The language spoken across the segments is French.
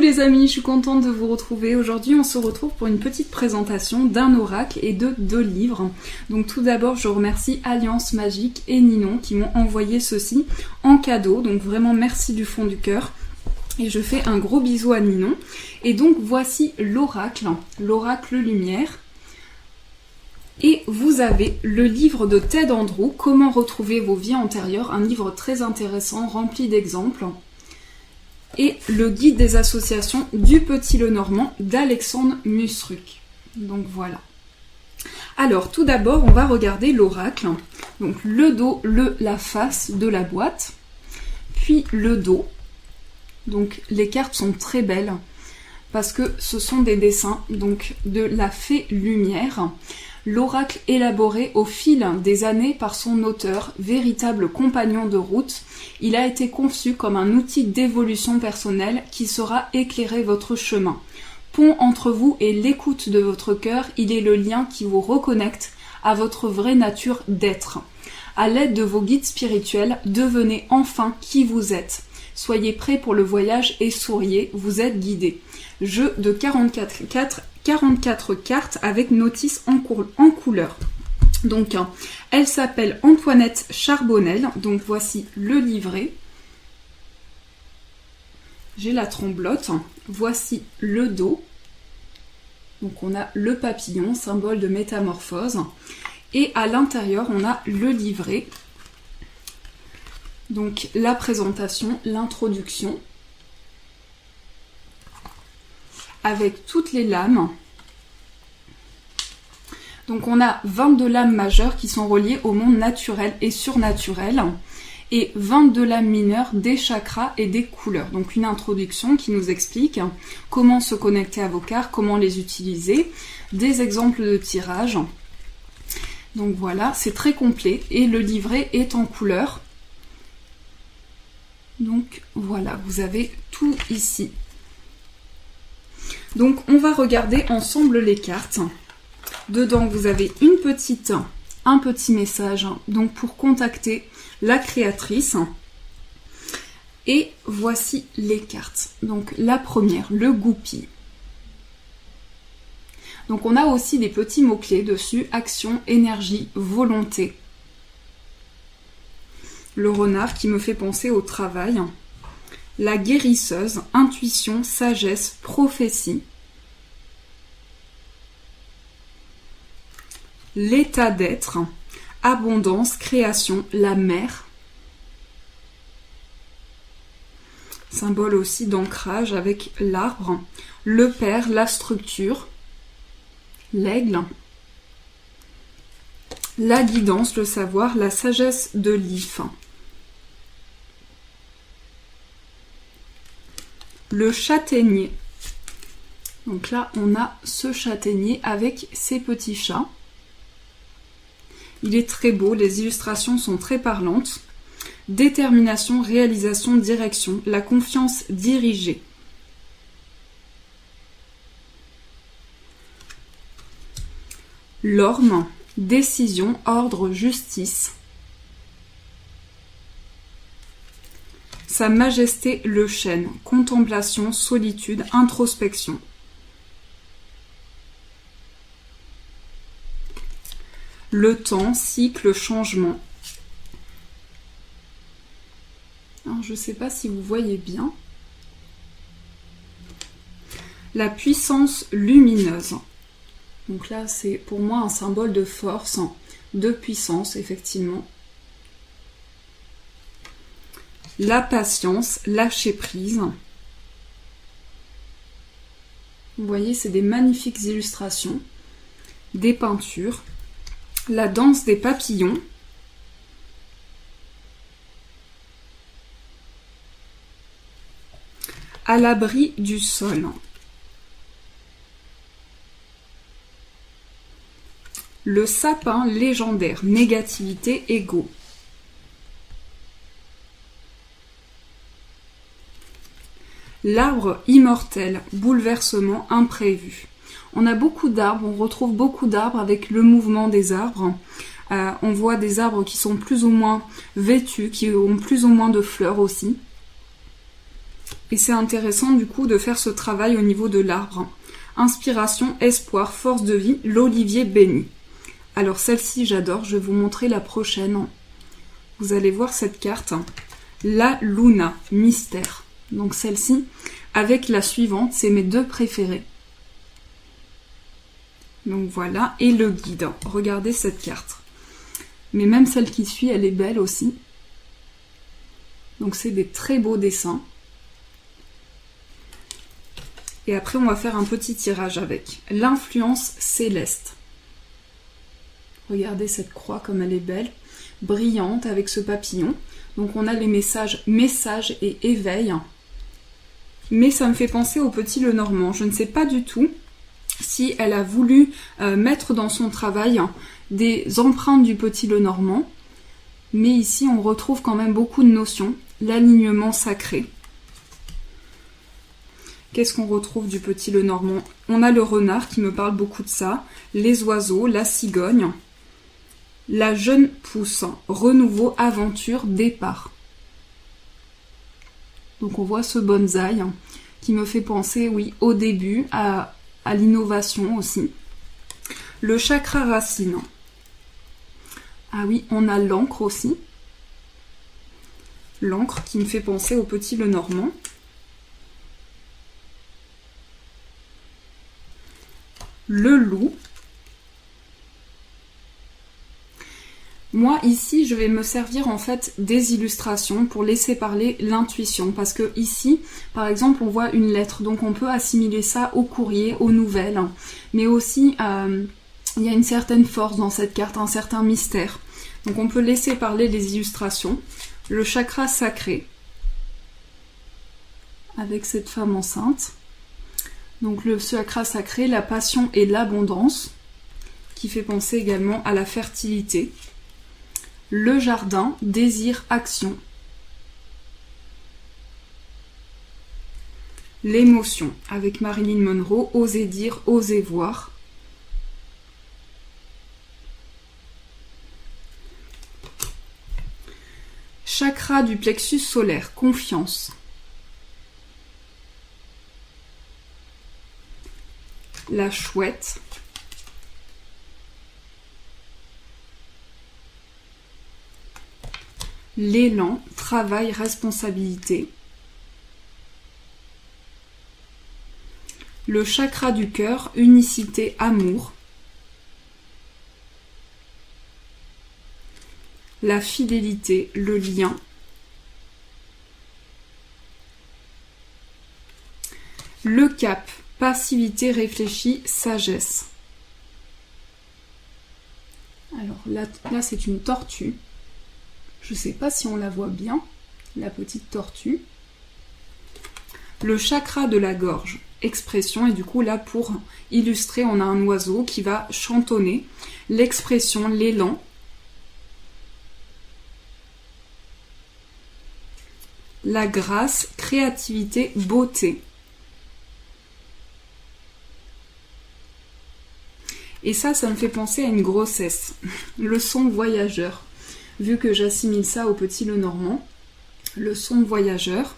les amis, je suis contente de vous retrouver. Aujourd'hui, on se retrouve pour une petite présentation d'un oracle et de 2 livres. Donc tout d'abord, je remercie Alliance Magique et Ninon qui m'ont envoyé ceci en cadeau. Donc vraiment merci du fond du cœur. Et je fais un gros bisou à Ninon. Et donc voici l'oracle lumière. Et vous avez le livre de Ted Andrew, Comment retrouver vos vies antérieures, un livre très intéressant, rempli d'exemples. Et le guide des associations du Petit Lenormand d'Alexandre Musruc. Donc voilà. Alors tout d'abord, on va regarder l'oracle. Donc le dos, la face de la boîte, puis le dos. Donc les cartes sont très belles parce que ce sont des dessins donc de la fée lumière. L'oracle élaboré au fil des années par son auteur, véritable compagnon de route, il a été conçu comme un outil d'évolution personnelle qui saura éclairer votre chemin. Pont entre vous et l'écoute de votre cœur, il est le lien qui vous reconnecte à votre vraie nature d'être. À l'aide de vos guides spirituels, devenez enfin qui vous êtes. Soyez prêts pour le voyage et souriez, vous êtes guidés. Jeu de 44 cartes avec notice en couleur. Donc, elle s'appelle Antoinette Charbonnel. Donc, voici le livret. J'ai la tremblote. Voici le dos. Donc, on a le papillon, symbole de métamorphose. Et à l'intérieur, on a le livret. Donc, la présentation, l'introduction. Avec toutes les lames. Donc on a 22 lames majeures qui sont reliées au monde naturel et surnaturel et 22 lames mineures des chakras et des couleurs. Donc une introduction qui nous explique comment se connecter à vos cartes, comment les utiliser, des exemples de tirage. Donc voilà, c'est très complet et le livret est en couleur. Donc voilà, vous avez tout ici. Donc on va regarder ensemble les cartes. Dedans vous avez un petit message donc pour contacter la créatrice. Et voici les cartes. Donc la première, le goupil. Donc on a aussi des petits mots-clés dessus, action, énergie, volonté. Le renard qui me fait penser au travail. La guérisseuse, intuition, sagesse, prophétie. L'état d'être, abondance, création, la mer. Symbole aussi d'ancrage avec l'arbre. Le père, la structure. L'aigle. La guidance, le savoir, la sagesse de l'if. Le châtaignier. Donc là, on a ce châtaignier avec ses petits chats. Il est très beau, les illustrations sont très parlantes. Détermination, réalisation, direction, la confiance dirigée. L'orme, décision, ordre, justice. Sa Majesté le chêne, contemplation, solitude, introspection. Le temps, cycle, changement. Alors, je ne sais pas si vous voyez bien. La puissance lumineuse. Donc là, c'est pour moi un symbole de force, de puissance, effectivement. La patience, lâcher prise. Vous voyez, c'est des magnifiques illustrations, des peintures. La danse des papillons. À l'abri du sol. Le sapin légendaire, négativité, ego. L'arbre immortel, bouleversement imprévu. On a beaucoup d'arbres, on retrouve beaucoup d'arbres avec le mouvement des arbres. On voit des arbres qui sont plus ou moins vêtus, qui ont plus ou moins de fleurs aussi. Et c'est intéressant du coup de faire ce travail au niveau de l'arbre. Inspiration, espoir, force de vie, l'olivier béni. Alors celle-ci j'adore, je vais vous montrer la prochaine. Vous allez voir cette carte, la Luna, mystère. Donc celle-ci, avec la suivante, c'est mes deux préférées. Donc voilà, et le guide. Regardez cette carte. Mais même celle qui suit, elle est belle aussi. Donc c'est des très beaux dessins. Et après, on va faire un petit tirage avec. L'influence céleste. Regardez cette croix comme elle est belle. Brillante avec ce papillon. Donc on a les messages et éveil. Mais ça me fait penser au Petit Lenormand. Je ne sais pas du tout si elle a voulu mettre dans son travail des empreintes du Petit Lenormand. Mais ici, on retrouve quand même beaucoup de notions. L'alignement sacré. Qu'est-ce qu'on retrouve du Petit Lenormand? On a le renard qui me parle beaucoup de ça, les oiseaux, la cigogne, la jeune pousse, renouveau, aventure, départ. Donc on voit ce bonsaï qui me fait penser, oui, au début, à l'innovation aussi. Le chakra racine. Ah oui, on a l'encre aussi. L'encre qui me fait penser au Petit Lenormand. Le loup. Moi ici je vais me servir en fait des illustrations pour laisser parler l'intuition, parce que ici par exemple on voit une lettre, donc on peut assimiler ça au courrier, aux nouvelles, mais aussi il y a une certaine force dans cette carte, un certain mystère, donc on peut laisser parler les illustrations. Le chakra sacré avec cette femme enceinte. Donc le chakra sacré, la passion et l'abondance, qui fait penser également à la fertilité. Le jardin, désir, action. L'émotion, avec Marilyn Monroe, oser dire, oser voir. Chakra du plexus solaire, confiance. La chouette. L'élan, travail, responsabilité. Le chakra du cœur, unicité, amour. La fidélité, le lien. Le cap, passivité, réfléchie, sagesse. Alors là c'est une tortue. Je ne sais pas si on la voit bien, la petite tortue. Le chakra de la gorge, expression, et du coup là pour illustrer on a un oiseau qui va chantonner. L'expression, l'élan. La grâce, créativité, beauté. Et ça me fait penser à une grossesse. Le son voyageur. Vu que j'assimile ça au Petit Lenormand. Le son voyageur.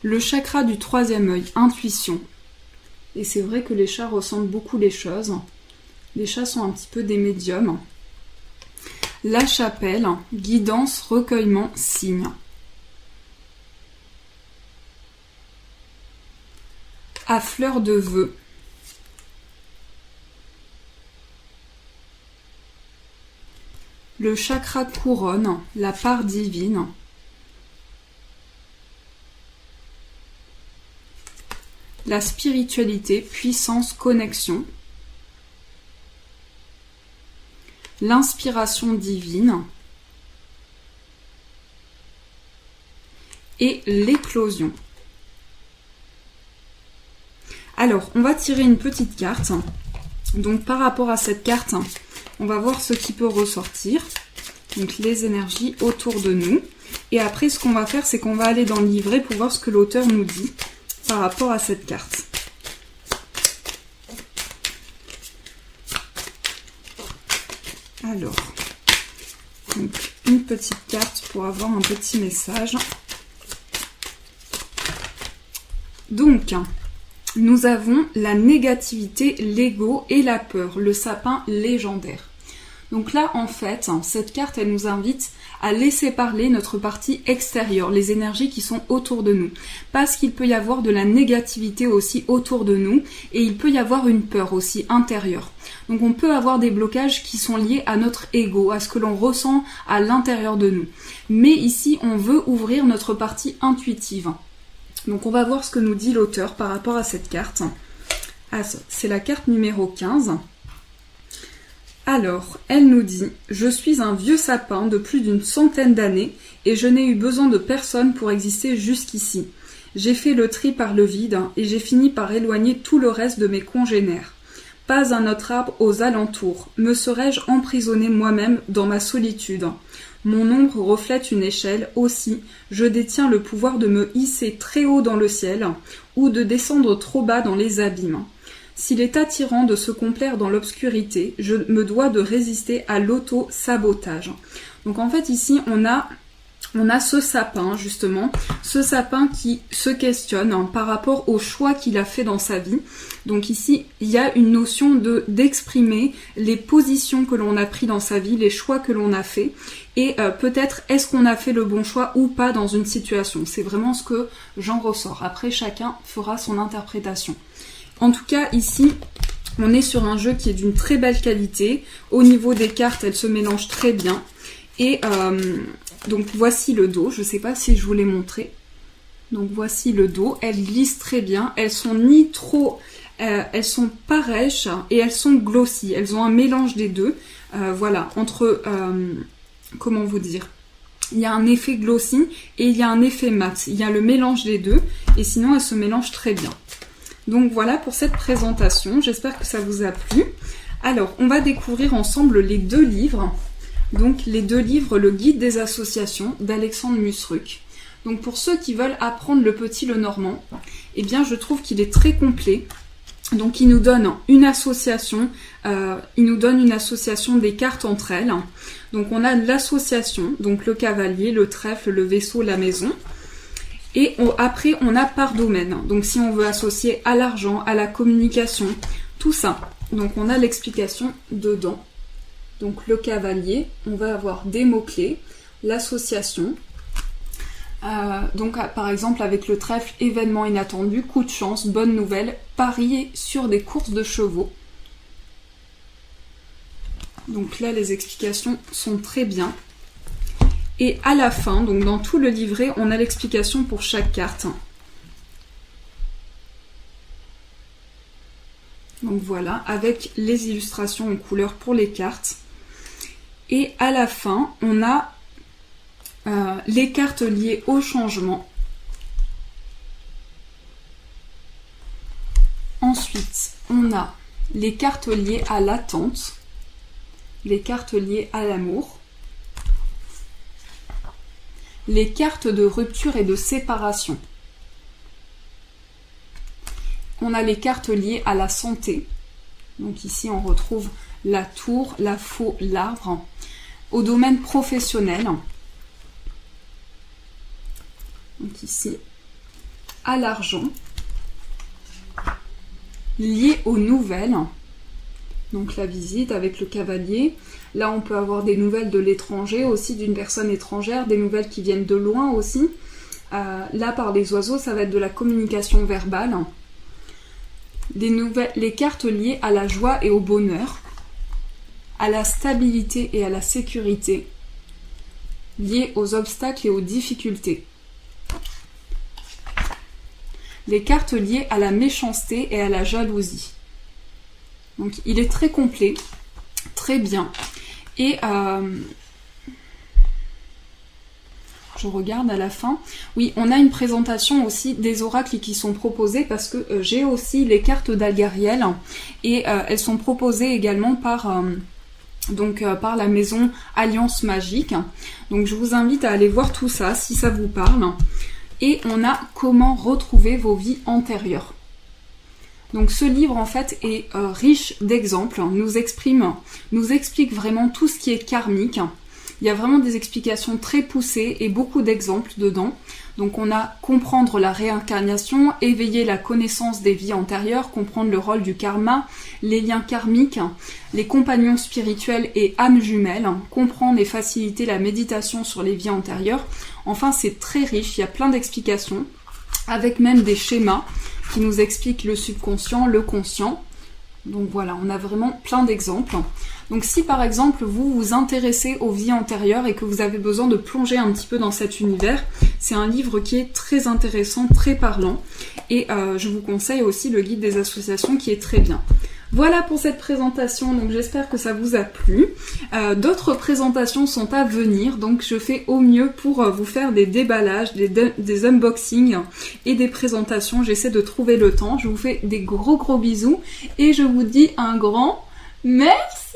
Le chakra du troisième œil, intuition. Et c'est vrai que les chats ressentent beaucoup les choses. Les chats sont un petit peu des médiums. La chapelle, guidance, recueillement, signe. À fleur de vœux. Le chakra couronne, la part divine. La spiritualité, puissance, connexion. L'inspiration divine. Et l'éclosion. Alors, on va tirer une petite carte. Donc, par rapport à cette carte, on va voir ce qui peut ressortir. Donc, les énergies autour de nous. Et après, ce qu'on va faire, c'est qu'on va aller dans le livret pour voir ce que l'auteur nous dit par rapport à cette carte. Alors, donc, une petite carte pour avoir un petit message. Donc, nous avons la négativité, l'ego et la peur, le sapin légendaire. Donc là, en fait, cette carte, elle nous invite à laisser parler notre partie extérieure, les énergies qui sont autour de nous. Parce qu'il peut y avoir de la négativité aussi autour de nous et il peut y avoir une peur aussi intérieure. Donc on peut avoir des blocages qui sont liés à notre ego, à ce que l'on ressent à l'intérieur de nous. Mais ici, on veut ouvrir notre partie intuitive. Donc on va voir ce que nous dit l'auteur par rapport à cette carte. Ah, c'est la carte numéro 15. Alors, elle nous dit « Je suis un vieux sapin de plus d'une centaine d'années et je n'ai eu besoin de personne pour exister jusqu'ici. J'ai fait le tri par le vide et j'ai fini par éloigner tout le reste de mes congénères. Pas un autre arbre aux alentours. Me serais-je emprisonné moi-même dans ma solitude ? Mon ombre reflète une échelle, aussi, je détiens le pouvoir de me hisser très haut dans le ciel ou de descendre trop bas dans les abîmes. S'il est attirant de se complaire dans l'obscurité, je me dois de résister à l'auto-sabotage. » Donc en fait ici on a ce sapin justement, ce sapin qui se questionne par rapport au choix qu'il a fait dans sa vie. Donc ici il y a une notion d'exprimer les positions que l'on a prises dans sa vie, les choix que l'on a fait et peut-être est-ce qu'on a fait le bon choix ou pas dans une situation. C'est vraiment ce que j'en ressors. Après chacun fera son interprétation. En tout cas, ici, on est sur un jeu qui est d'une très belle qualité. Au niveau des cartes, elles se mélangent très bien. Et donc, voici le dos. Je ne sais pas si je vous l'ai montré. Donc, voici le dos. Elles glissent très bien. Elles sont ni trop... elles sont pas rêches et elles sont glossy. Elles ont un mélange des deux. Voilà, entre... comment vous dire ? Il y a un effet glossy et il y a un effet mat. Il y a le mélange des deux. Et sinon, elles se mélangent très bien. Donc voilà pour cette présentation, j'espère que ça vous a plu. Alors, on va découvrir ensemble les deux livres. Donc les deux livres, le guide des associations d'Alexandre Musruc. Donc pour ceux qui veulent apprendre le petit le normand, eh bien je trouve qu'il est très complet. Donc il nous donne une association, des cartes entre elles. Donc on a l'association, donc le cavalier, le trèfle, le vaisseau, la maison. Et après, on a par domaine. Donc, si on veut associer à l'argent, à la communication, tout ça. Donc, on a l'explication dedans. Donc, le cavalier, on va avoir des mots-clés. L'association. Donc, par exemple, avec le trèfle, événement inattendu, coup de chance, bonne nouvelle, parier sur des courses de chevaux. Donc là, les explications sont très bien. Et à la fin, donc dans tout le livret, on a l'explication pour chaque carte. Donc voilà, avec les illustrations en couleur pour les cartes. Et à la fin, on a les cartes liées au changement. Ensuite, on a les cartes liées à l'attente, les cartes liées à l'amour, les cartes de rupture et de séparation. On a les cartes liées à la santé. Donc ici, on retrouve la tour, la faux, l'arbre. Au domaine professionnel. Donc ici, à l'argent. Lié aux nouvelles. Donc la visite avec le cavalier. Là, on peut avoir des nouvelles de l'étranger, aussi d'une personne étrangère, des nouvelles qui viennent de loin aussi. Là, par les oiseaux, ça va être de la communication verbale. Les cartes liées à la joie et au bonheur, à la stabilité et à la sécurité, liées aux obstacles et aux difficultés. Les cartes liées à la méchanceté et à la jalousie. Donc, il est très complet, très bien. Et je regarde à la fin. Oui, on a une présentation aussi des oracles qui sont proposés parce que j'ai aussi les cartes d'Algariel et elles sont proposées également par la maison Alliance Magique. Donc je vous invite à aller voir tout ça si ça vous parle. Et on a comment retrouver vos vies antérieures. Donc ce livre en fait est riche d'exemples, nous explique vraiment tout ce qui est karmique, Il y a vraiment des explications très poussées et beaucoup d'exemples dedans. Donc on a comprendre la réincarnation, éveiller la connaissance des vies antérieures, comprendre le rôle du karma, les liens karmiques, les compagnons spirituels et âmes jumelles, comprendre et faciliter la méditation sur les vies antérieures. Enfin, c'est très riche, il y a plein d'explications, avec même des schémas qui nous expliquent le subconscient, le conscient. Donc voilà, on a vraiment plein d'exemples. Donc si par exemple vous vous intéressez aux vies antérieures et que vous avez besoin de plonger un petit peu dans cet univers, c'est un livre qui est très intéressant, très parlant. Et je vous conseille aussi le guide des associations qui est très bien. Voilà pour cette présentation, donc j'espère que ça vous a plu. D'autres présentations sont à venir, donc je fais au mieux pour vous faire des déballages, des unboxings et des présentations. J'essaie de trouver le temps. Je vous fais des gros bisous et je vous dis un grand merci.